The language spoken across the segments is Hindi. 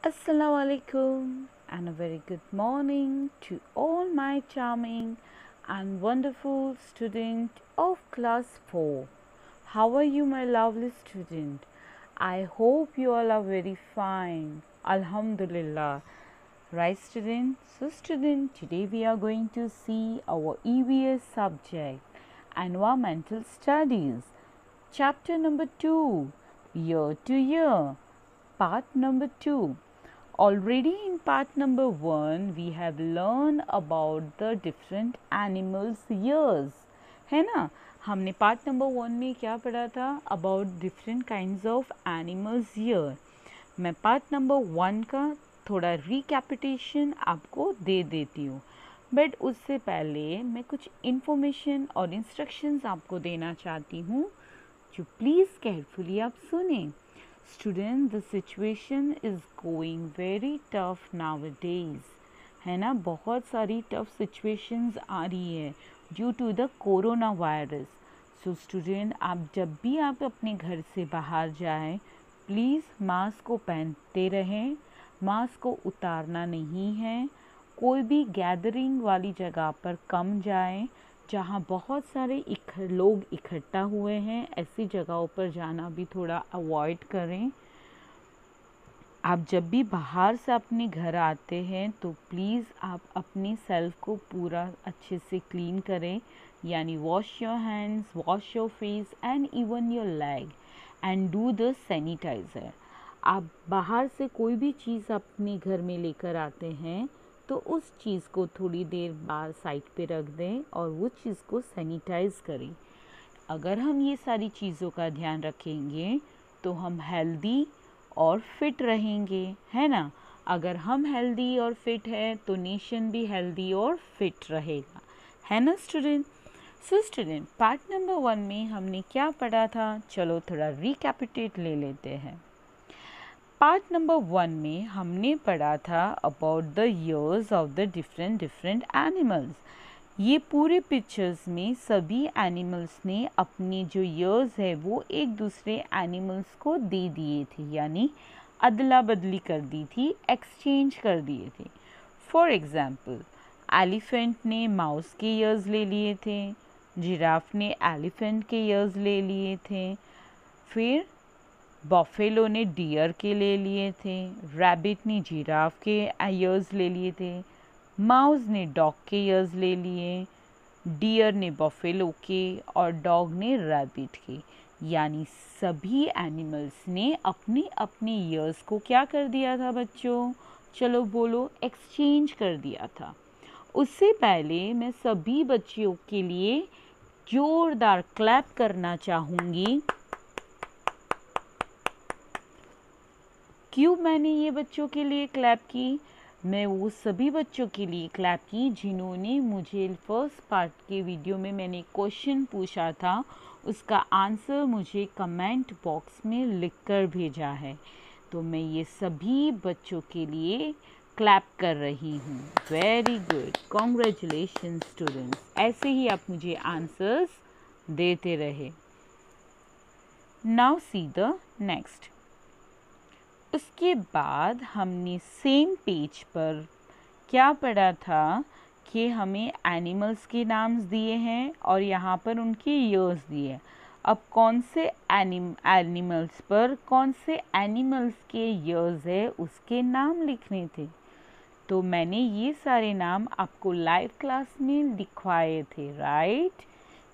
Assalamu alaikum and a very good morning to all my charming and wonderful student of class 4. How are you, my lovely student? I hope you all are very fine. Alhamdulillah. Right, student? So, student, today we are going to see our EVS subject, Environmental Studies, chapter number 2, Year to Year, part number 2. Already in part number 1 we have learned about the different animals years, है ना। हमने पार्ट नंबर 1 में क्या पढ़ा था? About different kinds of animals year. मैं पार्ट नंबर 1 का थोड़ा रिकैपिटेशन आपको दे देती हूँ, बट उससे पहले मैं कुछ इन्फॉर्मेशन और इंस्ट्रक्शंस आपको देना चाहती हूँ, जो प्लीज़ केयरफुली आप सुने। Student, the situation is going very tough nowadays, है ना। बहुत सारी टफ सिचुएशंस आ रही है due to the corona virus. So student, आप जब भी आप अपने घर से बाहर जाएं, प्लीज़ मास्क को पहनते रहें, मास्क को उतारना नहीं है। कोई भी गैदरिंग वाली जगह पर कम जाएं, जहाँ बहुत सारे लोग इकट्ठा हुए हैं, ऐसी जगहों पर जाना भी थोड़ा अवॉइड करें। आप जब भी बाहर से अपने घर आते हैं तो प्लीज़ आप अपनी सेल्फ को पूरा अच्छे से क्लीन करें, यानी wash your hands, wash your face and even your leg and do the sanitiser. आप बाहर से कोई भी चीज़ अपने घर में लेकर आते हैं तो उस चीज़ को थोड़ी देर बाद साइड पे रख दें और वो चीज़ को सैनिटाइज़ करें। अगर हम ये सारी चीज़ों का ध्यान रखेंगे तो हम हेल्दी और फिट रहेंगे, है ना। अगर हम हेल्दी और फिट है तो नेशन भी हेल्दी और फिट रहेगा, है ना student. So student, part number 1 में हमने क्या पढ़ा था? चलो थोड़ा रिकैपिटेट ले लेते हैं। पार्ट नंबर 1 में हमने पढ़ा था about the ears of the different animals. ये पूरे पिक्चर्स में सभी एनिमल्स ने अपने जो ईयर्स है वो एक दूसरे एनिमल्स को दे दिए थे, यानी अदला बदली कर दी थी, एक्सचेंज कर दिए थे। फॉर एग्ज़ाम्पल, एलिफेंट ने माउस के ईयर्स ले लिए थे, जिराफ ने एलिफेंट के ईयर्स ले लिए थे, फिर बफेलो ने डियर के ले लिए थे, रैबिट ने जिराफ के ईयर्स ले लिए थे, माउस ने डॉग के ईयर्स ले लिए, डियर ने बफेलो के और डॉग ने रैबिट के। यानी सभी एनिमल्स ने अपने अपने ईयर्स को क्या कर दिया था बच्चों? चलो बोलो, एक्सचेंज कर दिया था। उससे पहले मैं सभी बच्चों के लिए जोरदार क्लैप करना चाहूँगी। क्यों मैंने ये बच्चों के लिए क्लैप की? मैं वो सभी बच्चों के लिए क्लैप की जिन्होंने मुझे फर्स्ट पार्ट के वीडियो में मैंने क्वेश्चन पूछा था, उसका आंसर मुझे कमेंट बॉक्स में लिखकर भेजा है। तो मैं ये सभी बच्चों के लिए क्लैप कर रही हूँ। Very good, congratulation students. ऐसे ही आप मुझे आंसर्स देते रहे। Now see the next. उसके बाद हमने सेम पेज पर क्या पढ़ा था कि हमें एनिमल्स के नाम्स दिए हैं और यहाँ पर उनके ईयर्स दिए। अब कौन से एनिमल्स पर कौन से एनिमल्स के ईयर्स है उसके नाम लिखने थे। तो मैंने ये सारे नाम आपको लाइव क्लास में लिखवाए थे, राइट।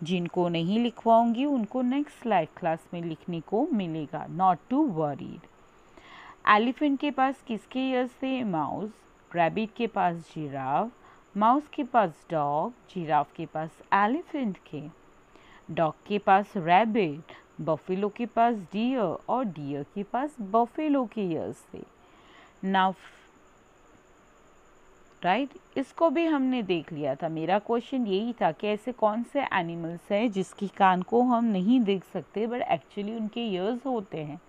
जिनको नहीं लिखवाऊंगी उनको नेक्स्ट लाइव क्लास में लिखने को मिलेगा, नॉट टू वरीड। एलिफेंट के पास किसके ईयर्स थे? माउस। रैबिट के पास जिराफ, माउस के पास डॉग, जिराफ के पास एलिफेंट के, डॉग के पास रैबिट, बफेलो के पास डियर और डियर के पास बफेलो के ईयर्स थे। नाउ राइट, इसको भी हमने देख लिया था। मेरा क्वेश्चन यही था कि ऐसे कौन से एनिमल्स हैं जिसकी कान को हम नहीं देख सकते बट एक्चुअली उनके ईयर्स होते हैं।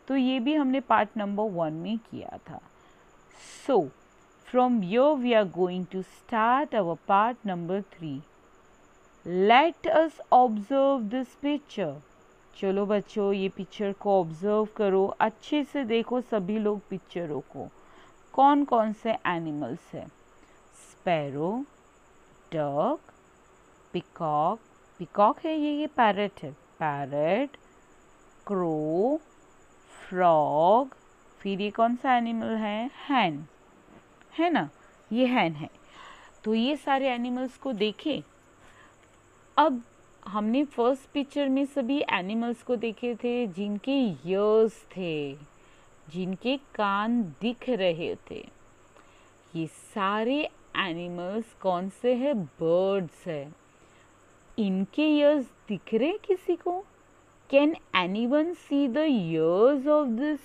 तो ये भी हमने पार्ट नंबर 1 में किया था। So from here we are going to start our part number 3। Let us observe this picture. चलो बच्चों, ये पिक्चर को ऑब्जर्व करो, अच्छे से देखो सभी लोग पिक्चरों को। कौन कौन से एनिमल्स है? स्पैरो, डक, पिकॉक, पिकॉक है ये पैरट है, पैरट, क्रो, फ्रॉग, फिर ये कौन सा एनिमल है? हैन, है ना, ये हैन है। तो ये सारे एनिमल्स को देखे। अब हमने फर्स्ट पिक्चर में सभी एनिमल्स को देखे थे जिनके ईयर्स थे, जिनके कान दिख रहे थे। ये सारे एनिमल्स कौन से हैं? बर्ड्स है। इनके ईयर्स दिख रहे किसी को? Can anyone see the ears of this?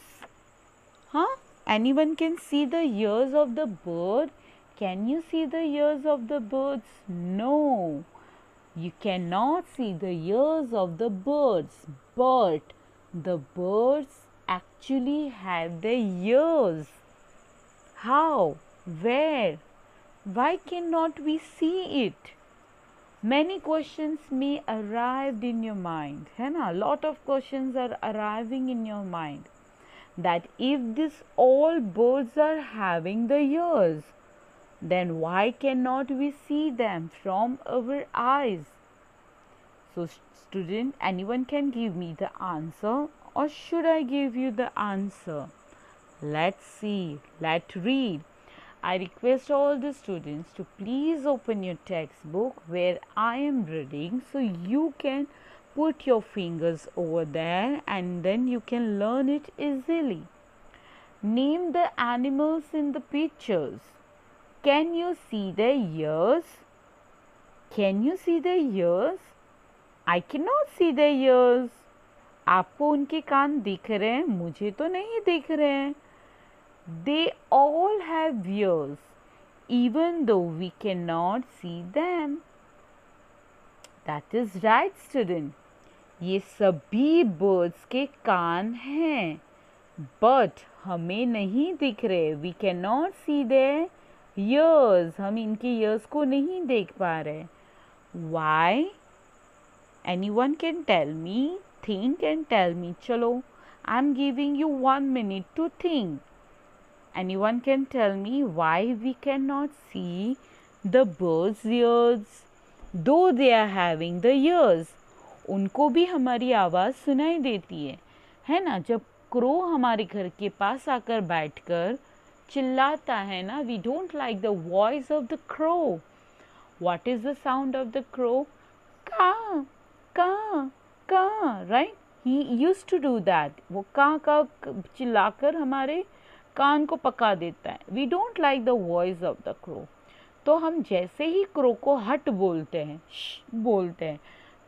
हाँ, anyone can see the ears of the bird? Can you see the ears of the birds? No, you cannot see the ears of the birds, but the birds actually have the ears. How? Where? Why cannot we see it? Many questions may arrive in your mind, है ना? Lot of questions are arriving in your mind. That if this all birds are having the ears, then why cannot we see them from our eyes? So student, anyone can give me the answer, or should I give you the answer? Let's see, let's read. I request all the students to please open your textbook where I am reading, so you can put your fingers over there and then you can learn it easily. Name the animals in the pictures. Can you see their ears? Can you see their ears? I cannot see their ears. आपको उनके कान दिख रहे हैं, मुझे तो नहीं दिख रहे हैं. They all have ears, even though we cannot see them. That is right, student. ये सभी birds के कान हैं, but हमें नहीं दिख रहे. We cannot see their ears. हम इनके ears को नहीं देख पा रहे. Why? Anyone can tell me? Think and tell me. चलो, I'm giving you 1 minute to think. Anyone can tell me why we cannot see the birds' ears, though they are having the ears? उनको भी हमारी आवाज़ सुनाई देती है ना? जब क्रो हमारे घर के पास आकर बैठकर चिल्लाता है ना, we don't like the voice of the crow. What is the sound of the crow? Ka, का का, right? He used to do that. वो का चिल्लाकर हमारे कान को पका देता है. We don't like the voice of the crow. तो हम जैसे ही क्रो को हट बोलते हैं,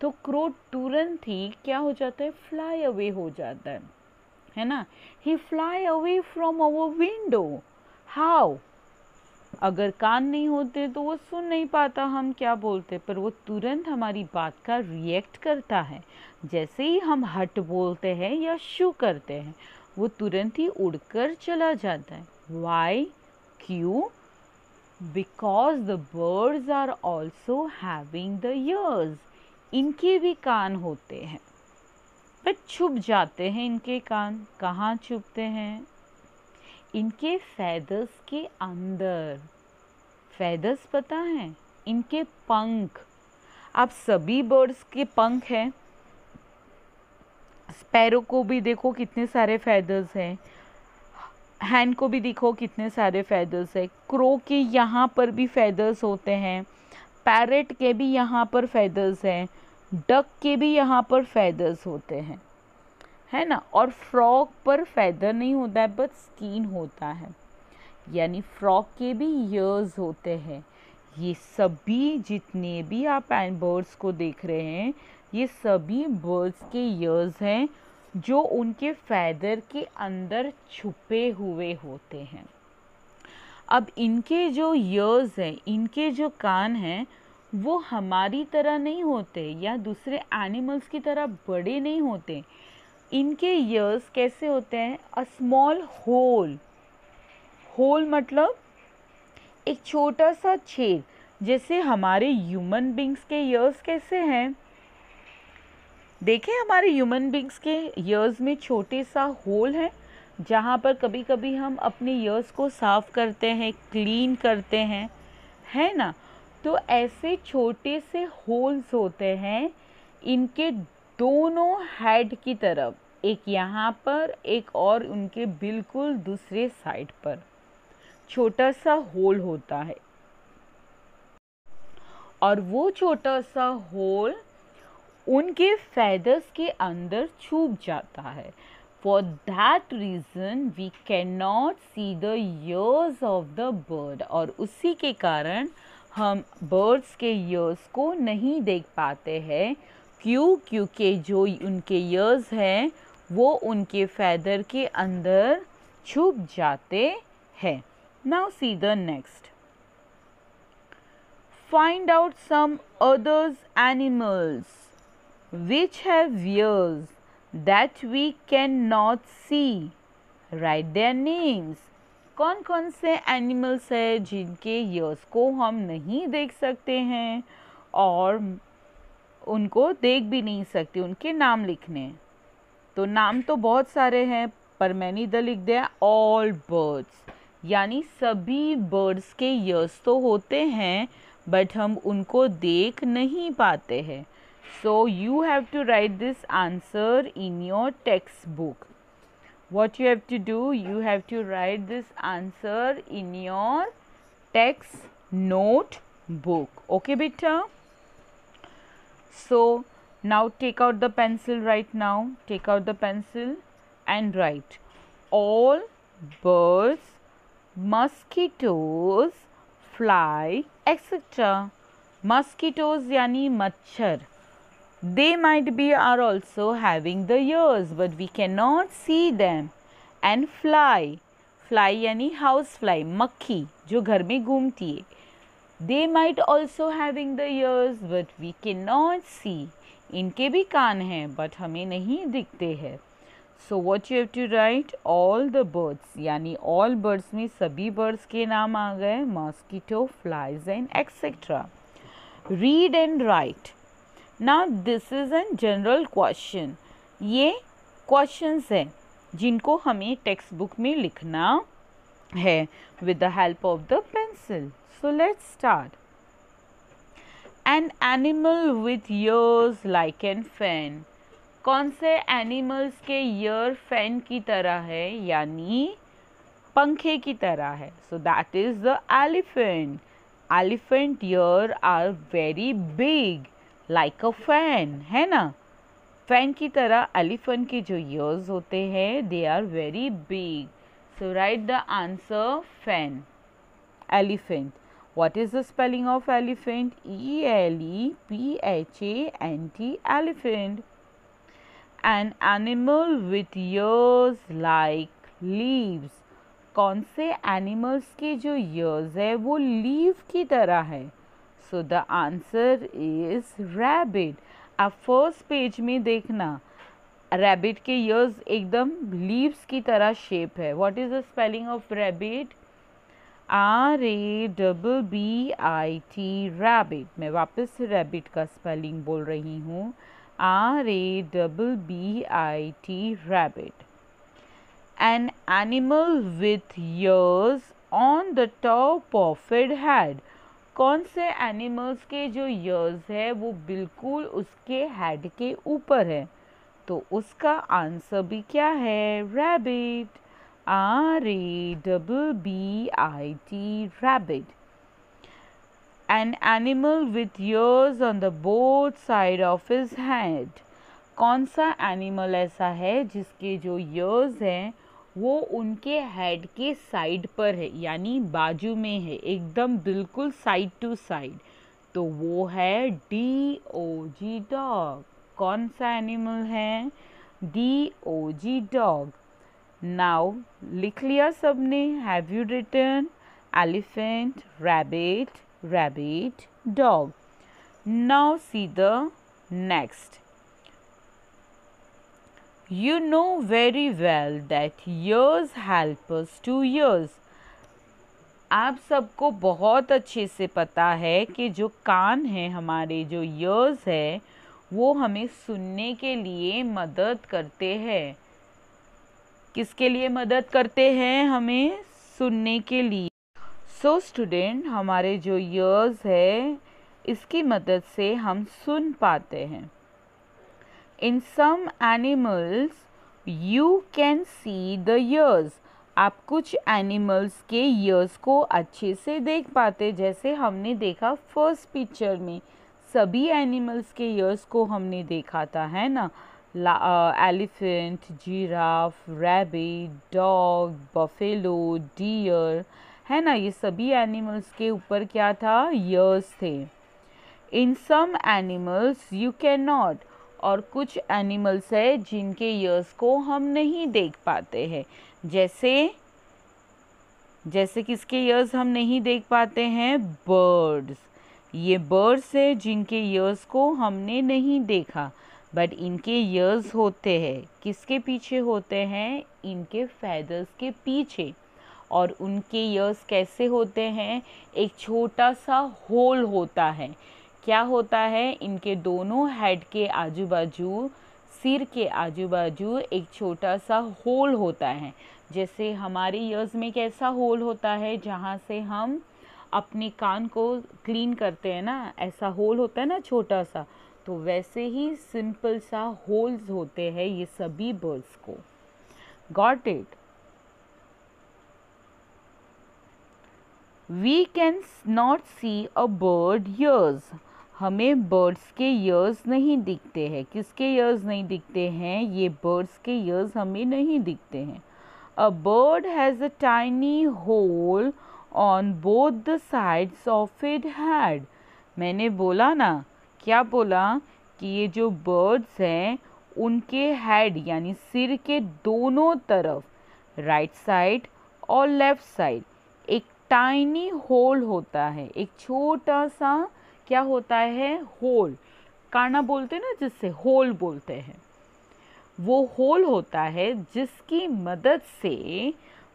तो क्रो तुरंत ही क्या हो जाता है? फ्लाई अवे हो जाता है ना? He fly away from our window. How? अगर कान नहीं होते तो वो सुन नहीं पाता हम क्या बोलते, पर वो तुरंत हमारी बात का रिएक्ट करता है. जैसे ही हम हट बोलते हैं या शू करते हैं, वो तुरंत ही उड़कर चला जाता है. Why? क्यों? Because the birds are also having the ears. इनके भी कान होते हैं, पर छुप जाते हैं इनके कान. कहाँ छुपते हैं? इनके फेदर्स के अंदर. फेदर्स पता है? इनके पंख. आप सभी बर्ड्स के पंख हैं. स्पैरो को भी देखो कितने सारे फेदर्स हैं. हैन को भी देखो कितने सारे फेदर्स है. क्रो के यहाँ पर भी फेदर्स होते हैं. पैरेट के भी यहाँ पर फेदर्स हैं. डक के भी यहाँ पर फेदर्स होते हैं, है ना? और फ्रॉग पर फेदर नहीं होता है, बट स्किन होता है. यानी फ्रॉग के भी ईयर्स होते हैं. ये सभी जितने भी आप बर्ड्स को देख रहे हैं, ये सभी बर्ड्स के ईयर्स हैं जो उनके फेदर के अंदर छुपे हुए होते हैं. अब इनके जो ईयर्स हैं, इनके जो कान हैं, वो हमारी तरह नहीं होते या दूसरे एनिमल्स की तरह बड़े नहीं होते. इनके ईयर्स कैसे होते हैं? A small whole. होल मतलब एक छोटा सा छेद. जैसे हमारे ह्यूमन बींग्स के ईयर्स कैसे हैं? देखें हमारे ह्यूमन बींग्स के ईयर्स में छोटे सा होल है, जहाँ पर कभी कभी हम अपने ईयर्स को साफ करते हैं, क्लीन करते हैं, है ना। तो ऐसे छोटे से होल्स होते हैं इनके दोनों हेड की तरफ, एक यहाँ पर, एक और उनके बिल्कुल दूसरे साइड पर छोटा सा होल होता है। और वो छोटा सा होल उनके फेदर्स के अंदर छुप जाता है। For that reason we can not see the ears of the bird, और उसी के कारण हम बर्ड्स के ईयर्स को नहीं देख पाते हैं। क्यों? क्योंकि जो उनके ईयर्स हैं वो उनके फेदर के अंदर छुप जाते हैं। Now see the next. Find out some others animals which have ears that we cannot see. Write their names. कौन कौन से एनिमल्स है जिनके ईयर्स को हम नहीं देख सकते हैं और उनको देख भी नहीं सकते, उनके नाम लिखने। तो नाम तो बहुत सारे हैं, पर मैंने इधर लिख दिया ऑल बर्ड्स, यानी सभी बर्ड्स के ईयर्स तो होते हैं बट हम उनको देख नहीं पाते हैं। So you have to write this answer in your text book. What you have to do, you have to write this answer in your text notebook. Okay, beta? So now take out the pencil right now. Take out the pencil and write all birds, mosquitoes, fly, etc. Mosquitoes यानी मच्छर. They might be are also having the ears, but we cannot see them. And fly, fly यानी house fly, मक्खी जो घर में घूमती है. They might also having the ears, but we cannot see. इनके भी कान हैं, but हमें नहीं दिखते हैं. So what you have to write? All the birds, यानी all birds में सभी birds के नाम आ गए, mosquito, flies and etc. Read and write. Now this is a general question. ये questions हैं जिनको हमें टेक्स्ट बुक में लिखना है with the help of the pencil. So let's start. An animal with ears like an fan. कौन से एनिमल्स के ईयर फैन की तरह है, यानी पंखे की तरह है? So that is the elephant. Elephant ear are very big. Like a fan, है ना। फैन की तरह एलिफेंट के जो ईयर्स होते हैं they are very big. So write the answer fan. Elephant. What is the spelling of elephant? ELEPHANT. Elephant. An animal with ears like leaves. कौन से एनिमल्स के जो ईयर्स है वो लीव की तरह है? So the answer is rabbit. आप फर्स्ट पेज में देखना, रैबिट के ईयर्स एकदम लीव्स की तरह शेप है. What is the spelling of rabbit? RABBIT. Rabbit. मैं वापस से रैबिट का स्पेलिंग बोल रही हूँ, RABBIT. Rabbit. An animal with ears on the top of its head. कौन से एनिमल्स के जो ईयर्स है वो बिल्कुल उसके हेड के ऊपर है? तो उसका आंसर भी क्या है? Rabbit. RABBIT. Rabbit. N animal with years on the both side of his head. कौन सा एनिमल ऐसा है जिसके जो ईयर्स हैं वो उनके हेड के साइड पर है, यानी बाजू में है, एकदम बिल्कुल साइड टू साइड? तो वो है DOG डॉग. कौन सा एनिमल है? DOG dog. नाउ लिख लिया सबने? Have you written? Elephant, rabbit, rabbit, dog. Now see the next. You know very well that ears help us to ears. आप सबको बहुत अच्छे से पता है कि जो कान हैं हमारे, जो ears है वो हमें सुनने के लिए मदद करते हैं। किसके लिए मदद करते हैं? हमें सुनने के लिए। सो स्टूडेंट, हमारे जो ईयर्स है इसकी मदद से हम सुन पाते हैं। In some animals you can see the ears. आप कुछ एनिमल्स के ईयर्स को अच्छे से देख पाते, जैसे हमने देखा फर्स्ट पिक्चर में सभी एनिमल्स के ईयर्स को हमने देखा था, है ना। Elephant, giraffe, rabbit, dog, buffalo, deer, है ना। ये सभी एनिमल्स के ऊपर क्या था? ईयर्स थे। In some animals you cannot. और कुछ एनिमल्स है जिनके ईयर्स को हम नहीं देख पाते हैं। जैसे किसके ईयर्स हम नहीं देख पाते हैं? बर्ड्स। ये बर्ड्स है जिनके ईयर्स को हमने नहीं देखा, बट इनके ईयर्स होते हैं। किसके पीछे होते हैं? इनके फेदर्स के पीछे। और उनके ईयर्स कैसे होते हैं? एक छोटा सा होल होता है। क्या होता है? इनके दोनों हेड के आजू बाजू, सिर के आजू बाजू एक छोटा सा होल होता है। जैसे हमारे ईयर्स में कैसा होल होता है जहाँ से हम अपने कान को क्लीन करते हैं ना, ऐसा होल होता है ना छोटा सा। तो वैसे ही सिंपल सा होल्स होते हैं ये सभी बर्ड्स को। Got it? We can not see a bird ears. हमें बर्ड्स के ईयर्स नहीं दिखते हैं। किसके ईयर्स नहीं दिखते हैं? ये बर्ड्स के ईयर्स हमें नहीं दिखते हैं। A bird has a tiny hole on both the sides of it head. मैंने बोला ना, क्या बोला? कि ये जो बर्ड्स हैं उनके हेड यानी सिर के दोनों तरफ, राइट साइड और लेफ्ट साइड, एक टाइनी होल होता है। एक छोटा सा क्या होता है? होल। काना बोलते हैं ना, जिससे होल बोलते हैं। वो होल होता है जिसकी मदद से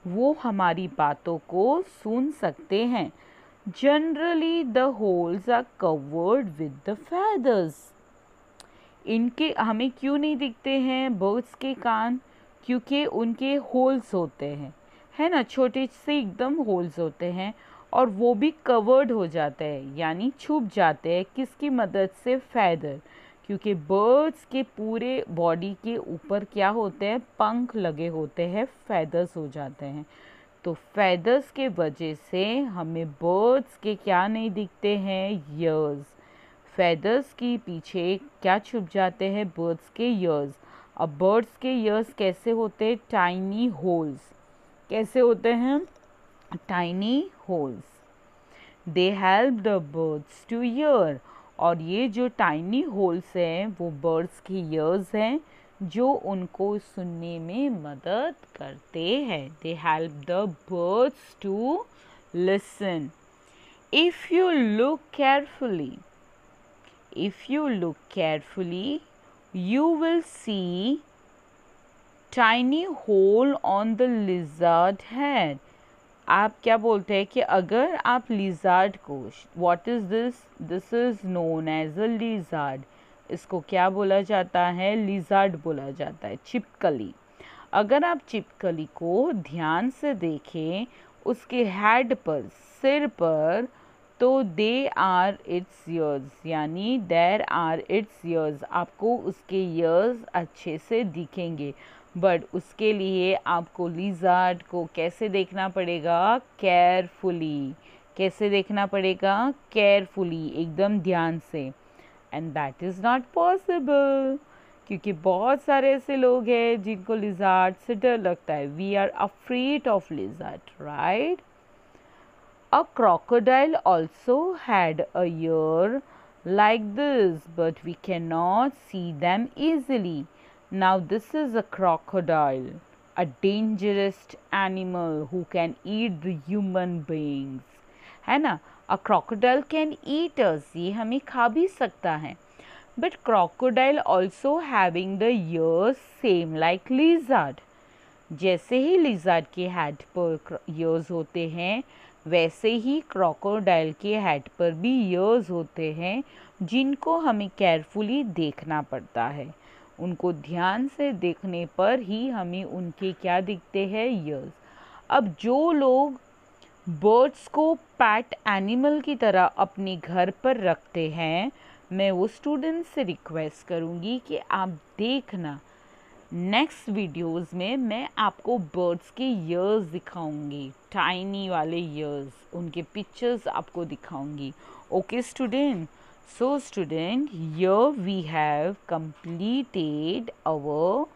वो हमारी बातों को सुन सकते हैं। Generally the holes are covered with the feathers. इनके हमें क्यों नहीं दिखते हैं बर्ड्स के कान? क्योंकि उनके होल्स होते हैं, है ना, छोटे से एकदम होल्स होते हैं। और वो भी कवर्ड हो जाते हैं यानी छुप जाते हैं। किसकी मदद से? फेदर। क्योंकि बर्ड्स के पूरे बॉडी के ऊपर क्या होते हैं? पंख लगे होते हैं, फेदर्स हो जाते हैं। तो फेदर्स के वजह से हमें बर्ड्स के क्या नहीं दिखते हैं? ईयर्स। फेदर्स के पीछे क्या छुप जाते हैं? बर्ड्स के ईयर्स। अब बर्ड्स के ईयर्स कैसे होते हैं? Tiny holes. कैसे होते हैं? Tiny holes. They help the birds two year. और ये जो टाइनी होल्स हैं वो बर्ड्स के ईयर्स हैं जो उनको सुनने में मदद करते हैं। They help the birds to listen. If you look carefully, you will see tiny hole on the lizard head. आप क्या बोलते हैं कि अगर आप लिजार्ड को, what is this? This is known as a lizard. इसको क्या बोला जाता है? लिजार्ड बोला जाता है, छिपकली। अगर आप छिपकली को ध्यान से देखें उसके हेड पर, सिर पर, तो दे आर इट्स ईयर्स, यानी देर आर इट्स ईयर्स। आपको उसके ईयर्स अच्छे से दिखेंगे, बट उसके लिए आपको लिजार्ड को कैसे देखना पड़ेगा? केयरफुली। कैसे देखना पड़ेगा? केयरफुली, एकदम ध्यान से। And that is not possible, क्योंकि बहुत सारे ऐसे लोग हैं जिनको लिजार्ड से डर लगता है। We are afraid of lizard, right? A crocodile also had a ear like this, but we cannot see them easily. Now this is a crocodile, a dangerous animal who can eat the human beings. है ना? A crocodile can eat us. ये हमें खा भी सकता है. But crocodile also having the ears same like lizard. जैसे ही लिज़ार्ड के हेड पर ईयर्स होते हैं, वैसे ही क्रोकोडाइल के हेड पर भी ईयर्स होते हैं, जिनको हमें केयरफुली देखना पड़ता है। उनको ध्यान से देखने पर ही हमें उनके क्या दिखते हैं, ईयर्स। अब जो लोग बर्ड्स को पैट एनिमल की तरह अपने घर पर रखते हैं, मैं वो स्टूडेंट से रिक्वेस्ट करूँगी कि आप देखना, नेक्स्ट वीडियोस में मैं आपको बर्ड्स के ईयर्स दिखाऊंगी, टाइनी वाले ईयर्स, उनके पिक्चर्स आपको दिखाऊंगी। Okay student, so student, here we have completed our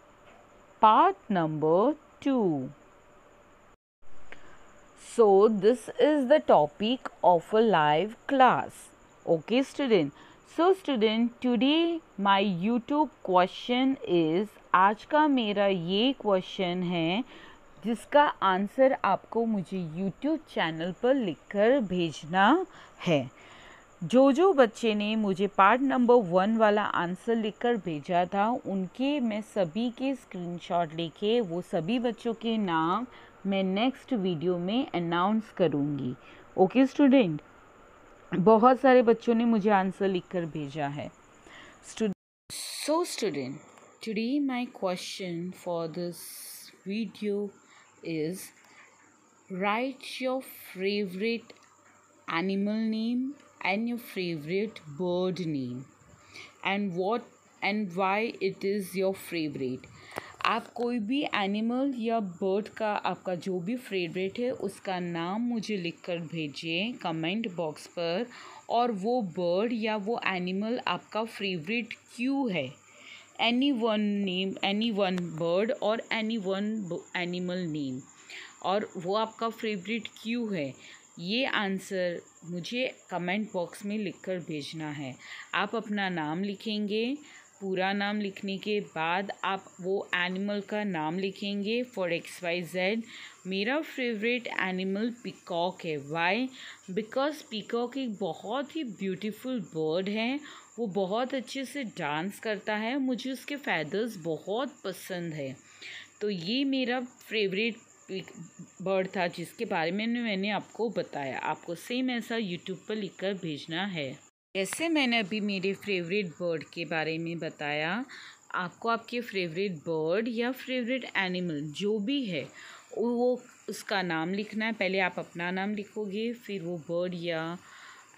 part number 2. So this is the topic of a live class. Okay student. So student, today my YouTube question is, आज का मेरा ये क्वेश्चन है जिसका आंसर आपको मुझे YouTube चैनल पर लिखकर भेजना है। जो बच्चे ने मुझे पार्ट नंबर 1 वाला आंसर लिखकर भेजा था, उनके मैं सभी के स्क्रीनशॉट लेके वो सभी बच्चों के नाम मैं नेक्स्ट वीडियो में अनाउंस करूँगी। ओके स्टूडेंट, बहुत सारे बच्चों ने मुझे आंसर लिखकर भेजा है। So student, today my question for this video is, write your favorite animal name and your favorite bird name and what and why it is your favorite. आप कोई भी एनिमल या बर्ड का आपका जो भी फेवरेट है उसका नाम मुझे लिखकर भेजिए कमेंट बॉक्स पर, और वो बर्ड या वो एनिमल आपका फेवरेट क्यों है। Any one name, any one bird और एनी वन एनिमल नेम, और वो आपका फेवरेट क्यों है, ये आंसर मुझे कमेंट बॉक्स में लिखकर भेजना है। आप अपना नाम लिखेंगे, पूरा नाम लिखने के बाद आप वो एनिमल का नाम लिखेंगे। फॉर XYZ, मेरा फेवरेट एनिमल पीकॉक है। वाई? बिकॉज पीकॉक एक बहुत ही ब्यूटीफुल बर्ड है, वो बहुत अच्छे से डांस करता है, मुझे उसके फैदर्स बहुत पसंद है। तो ये मेरा फेवरेट बर्ड था जिसके बारे में मैंने आपको बताया। आपको सेम ऐसा यूट्यूब पर लिखकर भेजना है। जैसे मैंने अभी मेरे फेवरेट बर्ड के बारे में बताया, आपको आपके फेवरेट बर्ड या फेवरेट एनिमल जो भी है वो उसका नाम लिखना है। पहले आप अपना नाम लिखोगे, फिर वो बर्ड या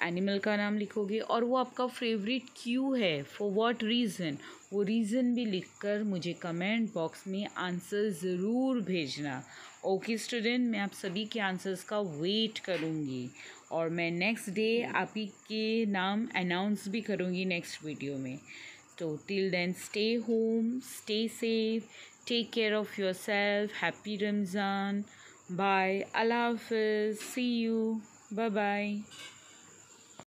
एनिमल का नाम लिखोगे, और वो आपका फेवरेट क्यों है, फॉर व्हाट रीज़न, वो रीज़न भी लिखकर मुझे कमेंट बॉक्स में आंसर ज़रूर भेजना। ओके स्टूडेंट, मैं आप सभी के आंसर्स का वेट करूँगी, और मैं नेक्स्ट डे आप ही के नाम अनाउंस भी करूँगी नेक्स्ट वीडियो में। तो till then, stay home, stay safe, take care of yourself, happy Ramzan, bye, अल्लाह हाफ़िज़, सी यू, बाय बाय।